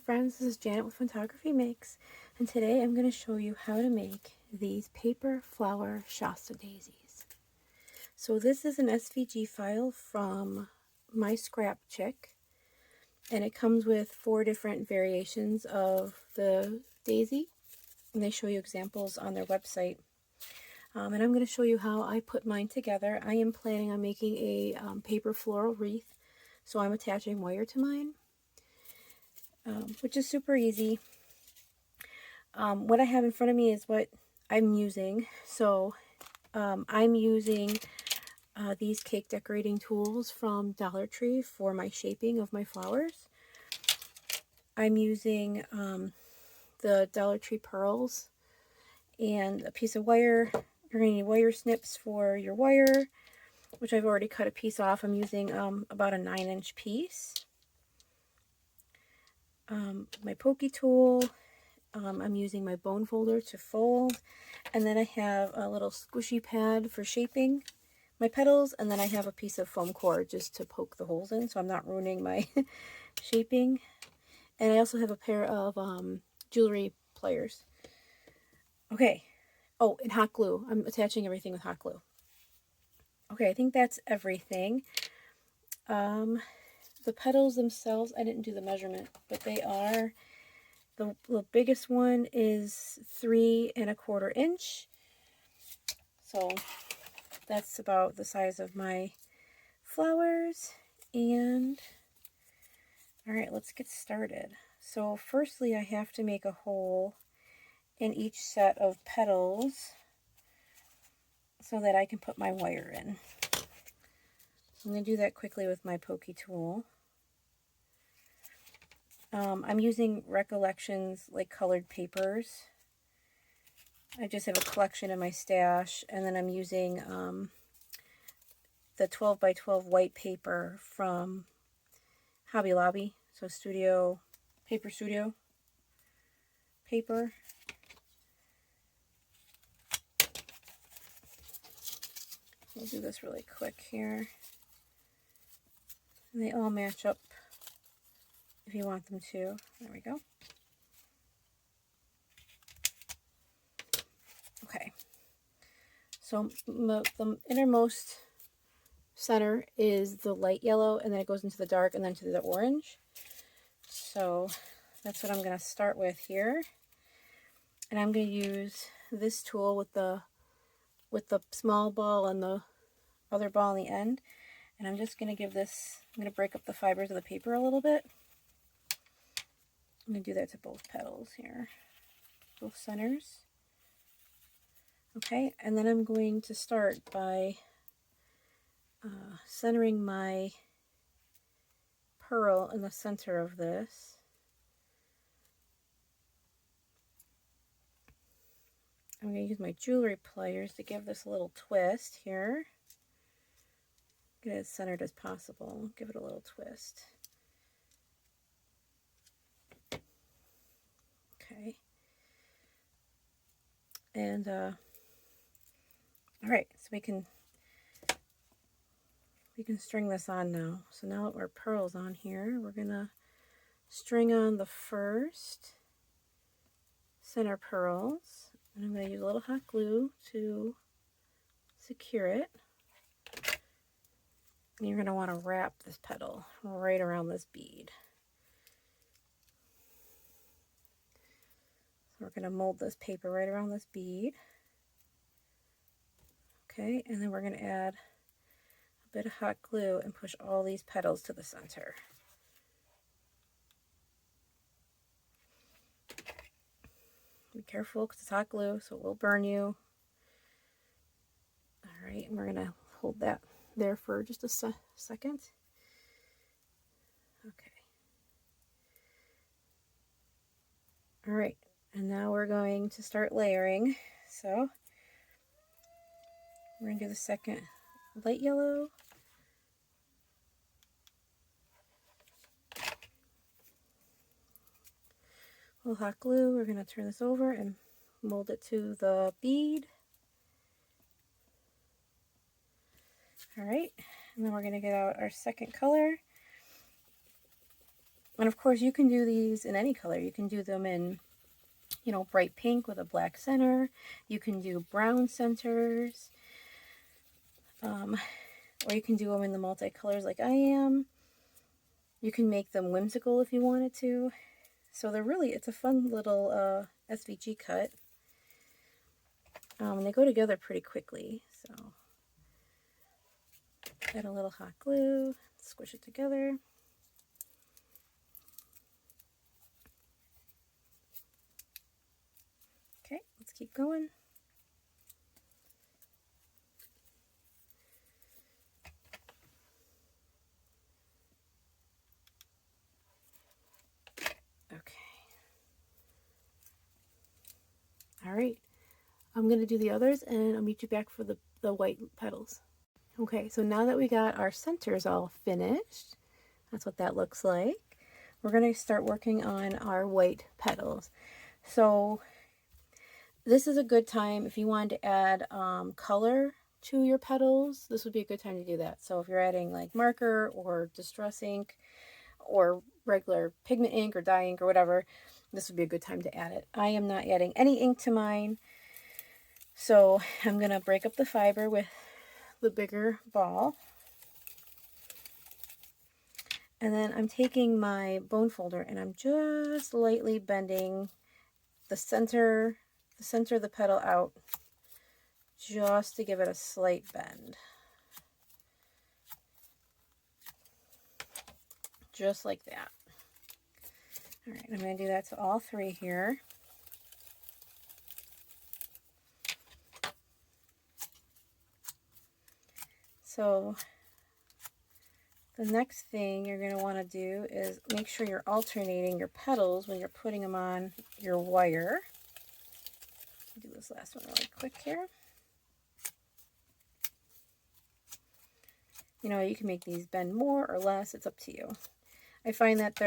friends, this is Janet with funtographymakes, and today I'm going to show you how to make these paper flower Shasta Daisies. So this is an SVG file from my scrap chick, and it comes with 4 different variations of the daisy, and they show you examples on their website. And I'm going to show you how I put mine together. I am planning on making a paper floral wreath, so I'm attaching wire to mine. Which is super easy. What I have in front of me is what I'm using. So I'm using these cake decorating tools from Dollar Tree for my shaping of my flowers. I'm using the Dollar Tree pearls and a piece of wire. You're going to need wire snips for your wire, which I've already cut a piece off. I'm using about a 9-inch piece. My pokey tool, I'm using my bone folder to fold, and then I have a little squishy pad for shaping my petals, and then I have a piece of foam core just to poke the holes in so I'm not ruining my shaping. And I also have a pair of jewelry pliers. Okay, oh, and hot glue. I'm attaching everything with hot glue. Okay, I think that's everything. The petals themselves, I didn't do the measurement, but they are, the biggest one is 3 1/4 inch. So that's about the size of my flowers. And all right, let's get started. So firstly, I have to make a hole in each set of petals so that I can put my wire in. I'm going to do that quickly with my pokey tool. I'm using Recollections like colored papers. I just have a collection in my stash, and then I'm using the 12 by 12 white paper from Hobby Lobby, so Paper Studio paper. We'll do this really quick here. And they all match up if you want them to. There we go. Okay. So the innermost center is the light yellow, and then it goes into the dark and then to the orange. So that's what I'm going to start with here. And I'm going to use this tool with the small ball and the other ball on the end. And I'm just going to give this, I'm going to break up the fibers of the paper a little bit. I'm going to do that to both petals here, both centers. Okay, and then I'm going to start by centering my pearl in the center of this. I'm going to use my jewelry pliers to give this a little twist here. Get it as centered as possible. Give it a little twist. Okay. And, all right, so we can string this on now. So now that our pearl's on here, we're going to string on the first center pearls. And I'm going to use a little hot glue to secure it. And you're going to want to wrap this petal right around this bead. So we're going to mold this paper right around this bead. Okay, and then we're going to add a bit of hot glue and push all these petals to the center. Be careful because it's hot glue, so it will burn you. All right, and we're going to hold that there for just a second. Okay. All right, and now we're going to start layering. So we're going to do the second light yellow. A little hot glue. We're going to turn this over and mold it to the bead. All right, and then we're going to get out our second color. And of course you can do these in any color. You can do them in, you know, bright pink with a black center. You can do brown centers. Or you can do them in the multicolors like I am. You can make them whimsical if you wanted to. So they're really, it's a fun little SVG cut. And they go together pretty quickly. So add a little hot glue, squish it together. Okay, let's keep going. Okay. All right. I'm going to do the others and I'll meet you back for the white petals. Okay, so now that we got our centers all finished, that's what that looks like. We're going to start working on our white petals. So this is a good time if you wanted to add color to your petals. This would be a good time to do that. So if you're adding like marker or distress ink or regular pigment ink or dye ink or whatever, this would be a good time to add it. I am not adding any ink to mine, so I'm going to break up the fiber with the bigger ball. And then I'm taking my bone folder and I'm just lightly bending the center of the petal out just to give it a slight bend. Just like that. All right, I'm going to do that to all three here. So the next thing you're going to want to do is make sure you're alternating your petals when you're putting them on your wire. I'll do this last one really quick here. You know, you can make these bend more or less. It's up to you. I find that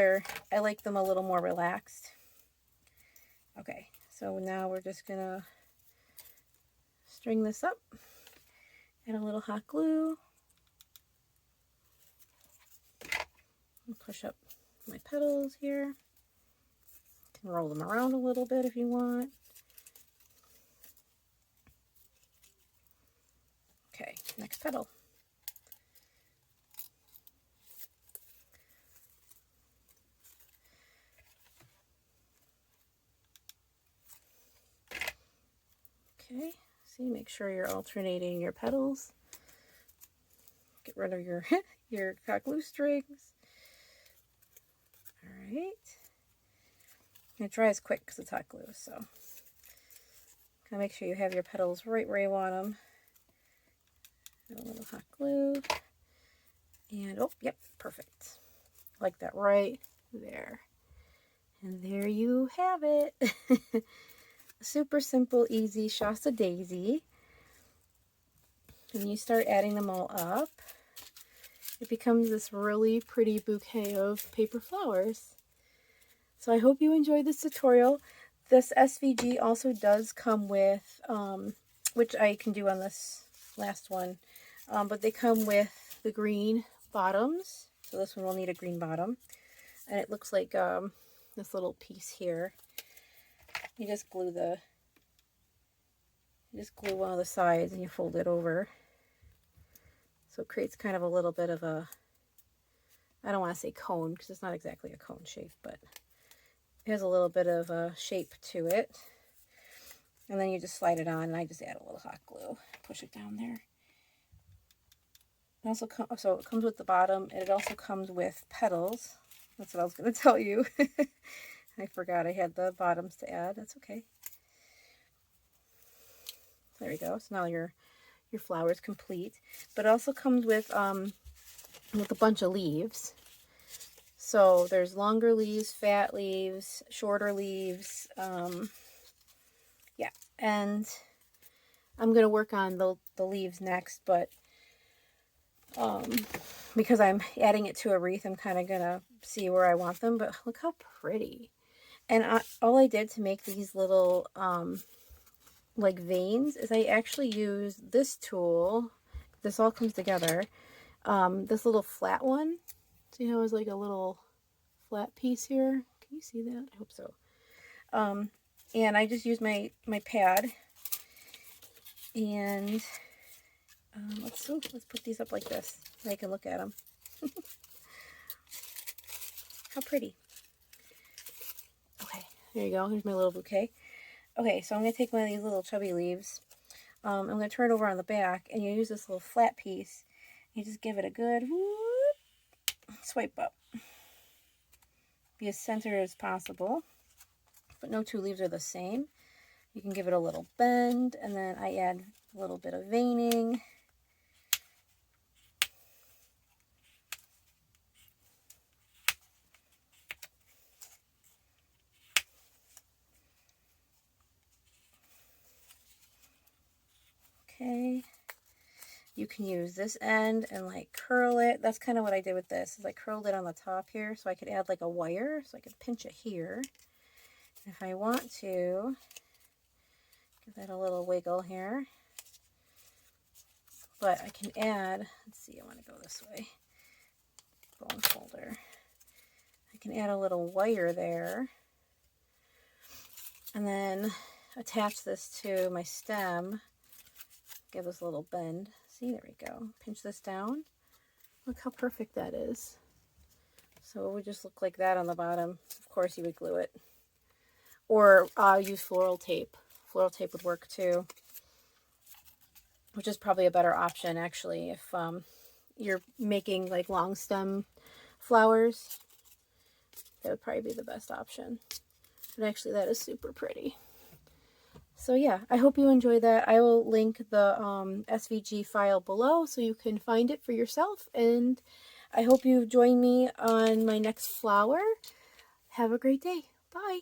I like them a little more relaxed. Okay, so now we're just going to string this up. Add a little hot glue. And push up my petals here. You can roll them around a little bit if you want. Okay, next petal. Okay, see, make sure you're alternating your petals. Get rid of your your hot glue strings. All right. It dries quick because it's hot glue, so gotta make sure you have your petals right where you want them. Add a little hot glue, and oh, yep, perfect. Like that right there. And there you have it. Super simple, easy Shasta Daisy. And you start adding them all up, it becomes this really pretty bouquet of paper flowers. So I hope you enjoyed this tutorial. This SVG also does come with, which I can do on this last one, but they come with the green bottoms. So this one will need a green bottom. And it looks like this little piece here. You just glue one of the sides and you fold it over. So it creates kind of a little bit of a, I don't want to say cone because it's not exactly a cone shape, but it has a little bit of a shape to it. And then you just slide it on, and I just add a little hot glue, push it down there. It also so it comes with the bottom, and it also comes with petals. That's what I was going to tell you. I forgot I had the bottoms to add. That's okay. There we go. So now your flower is complete. But it also comes with a bunch of leaves. So there's longer leaves, fat leaves, shorter leaves. Yeah, and I'm going to work on the leaves next, but because I'm adding it to a wreath, I'm kind of going to see where I want them. But look how pretty. And all I did to make these little like veins is I actually used this tool. This all comes together. This little flat one. See how it's like a little flat piece here. Can you see that? I hope so. And I just use my pad, and let's put these up like this so I can look at them. How pretty. Okay, there you go. Here's my little bouquet. Okay, so I'm going to take one of these little chubby leaves. I'm going to turn it over on the back, and you use this little flat piece. You just give it a good whoop, swipe up. Be as centered as possible, but no two leaves are the same. You can give it a little bend, and then I add a little bit of veining. Okay, you can use this end and like curl it. That's kind of what I did with this, is I curled it on the top here so I could add like a wire, so I could pinch it here. And if I want to, give that a little wiggle here. But I can add, let's see, I want to go this way, bone folder. I can add a little wire there, and then attach this to my stem. Give this a little bend. See, there we go. Pinch this down. Look how perfect that is. So it would just look like that on the bottom. Of course, you would glue it. Or use floral tape. Floral tape would work too, which is probably a better option actually if you're making like long stem flowers. That would probably be the best option. But actually that is super pretty. So yeah, I hope you enjoy that. I will link the SVG file below so you can find it for yourself. And I hope you join me on my next flower. Have a great day. Bye.